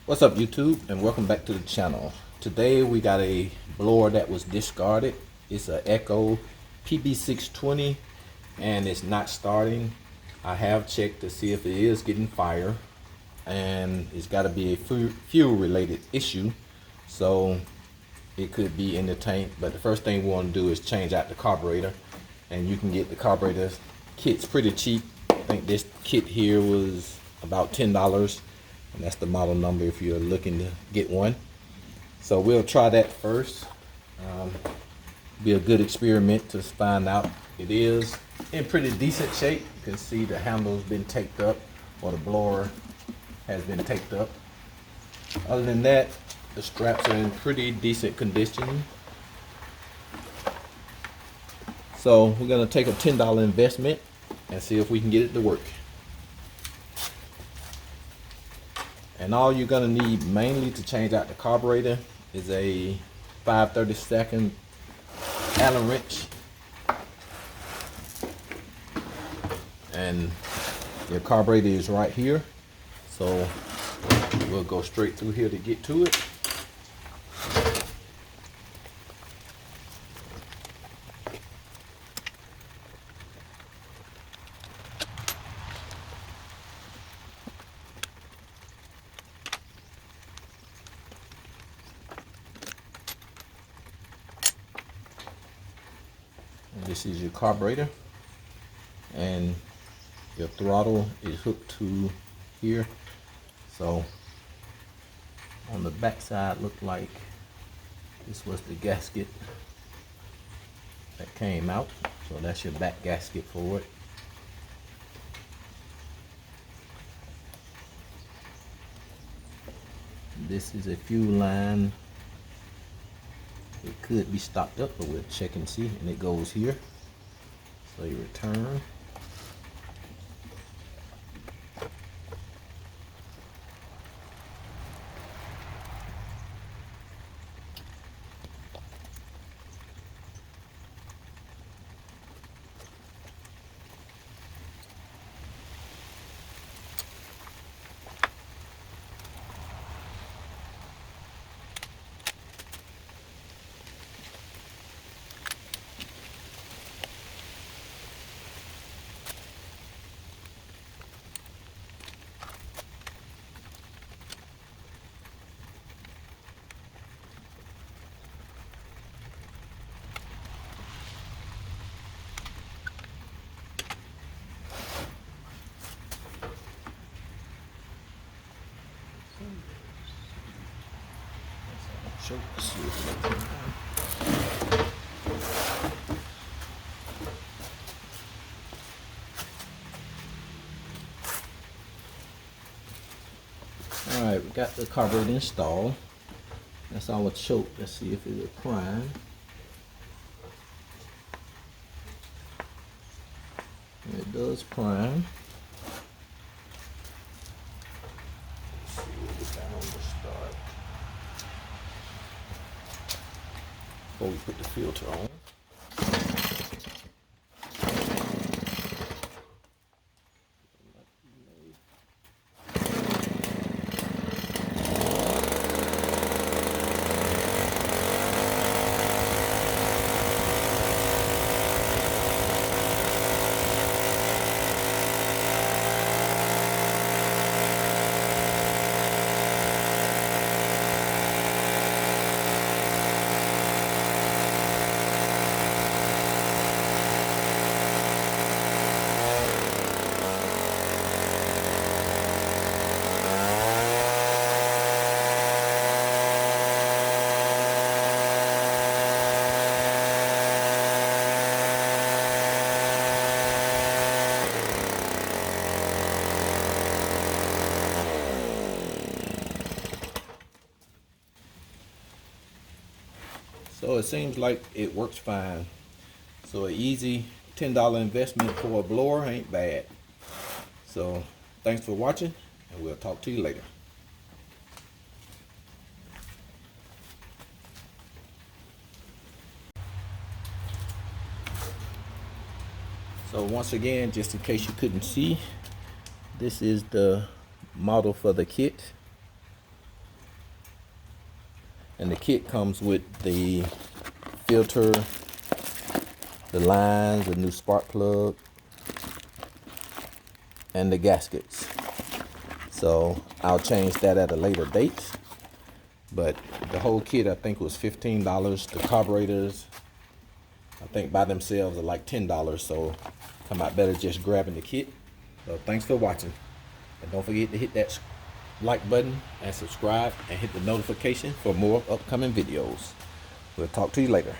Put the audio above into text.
What's up YouTube, and welcome back to the channel. Today we got a blower that was discarded. It's a Echo PB620 and it's not starting. I have checked to see if it is getting fire, and it's got to be a fuel related issue, so it could be in the tank. But the first thing we want to do is change out the carburetor, and you can get the carburetor kits pretty cheap. I think this kit here was about $10, and that's the model number if you're looking to get one. So we'll try that first. Be a good experiment to find out. It is in pretty decent shape. You can see the handle's been taped up, or the blower has been taped up. Other than that, the straps are in pretty decent condition. So we're gonna take a $10 investment and see if we can get it to work. And all you're gonna need mainly to change out the carburetor is a 5/32 Allen wrench, and your carburetor is right here, so we'll go straight through here to get to it. This is your carburetor, and your throttle is hooked to here. So on the back side, looked like this was the gasket that came out. So that's your back gasket for it. This is a fuel line. It could be stopped up, but we'll check and see. And it goes here. So you return. Alright, we got the carburetor installed. That's our choke. Let's see if it'll prime. It does prime. Let's see what we got on the start. Before we put the filter on. So it seems like it works fine. So an easy $10 investment for a blower ain't bad. So thanks for watching, and we'll talk to you later. So once again, just in case you couldn't see, this is the model for the kit. And the kit comes with the filter, the lines, a new spark plug, and the gaskets. So I'll change that at a later date. But the whole kit, I think, was $15. The carburetors, I think, by themselves are like $10. So come out better just grabbing the kit. So thanks for watching. And don't forget to hit that like button and subscribe and hit the notification for more upcoming videos. We'll talk to you later.